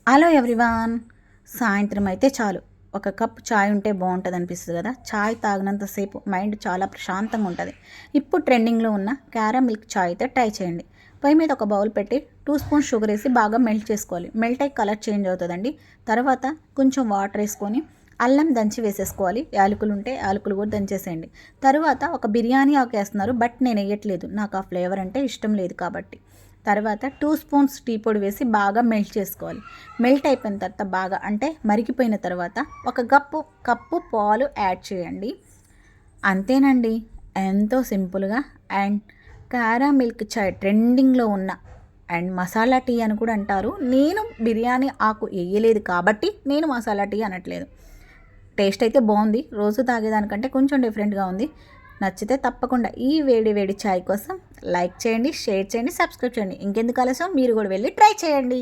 Hello everyone. సాయంత్రం అయితే చాలు ఒక కప్ చాయ్ ఉంటే బాగుంటుంది అనిపిస్తుంది కదా. చాయ్ తాగినంతసేపు మైండ్ చాలా ప్రశాంతంగా ఉంటుంది. ఇప్పుడు ట్రెండింగ్లో ఉన్న క్యారా మిల్క్ చాయ్ అయితే ట్రై చేయండి. పొయ్యి మీద ఒక బౌల్ పెట్టి 2 స్పూన్స్ షుగర్ వేసి బాగా మెల్ట్ చేసుకోవాలి. మెల్ట్ అయ్యి కలర్ చేంజ్ అవుతుందండి. తర్వాత కొంచెం వాటర్ వేసుకొని అల్లం దంచి వేసేసుకోవాలి. యాలకులు ఉంటే యాలకులు కూడా దంచేసేయండి. తర్వాత ఒక బిర్యానీ ఆకు వేస్తున్నారు, బట్ నేను వేయట్లేదు, నాకు ఆ ఫ్లేవర్ అంటే ఇష్టం లేదు కాబట్టి. తర్వాత 2 స్పూన్స్ టీ పొడి వేసి బాగా మెల్ట్ చేసుకోవాలి. మెల్ట్ అయిపోయిన తర్వాత బాగా అంటే మరిగిపోయిన తర్వాత ఒక కప్పు పాలు యాడ్ చేయండి. అంతేనండి, ఎంతో సింపుల్గా. అండ్ కారా మిల్క్ చాయ్ ట్రెండింగ్లో ఉన్న అండ్ మసాలా టీ అని కూడా అంటారు. నేను బిర్యానీ ఆకు వేయలేదు కాబట్టి నేను మసాలా టీ అనట్లేదు. టేస్ట్ అయితే బాగుంది, రోజు తాగేదానికంటే కొంచెం డిఫరెంట్గా ఉంది. నచ్చితే తప్పకుండా ఈ వేడి వేడి ఛాయ్ కోసం లైక్ చేయండి, షేర్ చేయండి, సబ్స్క్రైబ్ చేయండి. ఇంకెందుకు ఆలస్యం, మీరు కూడా వెళ్ళి ట్రై చేయండి.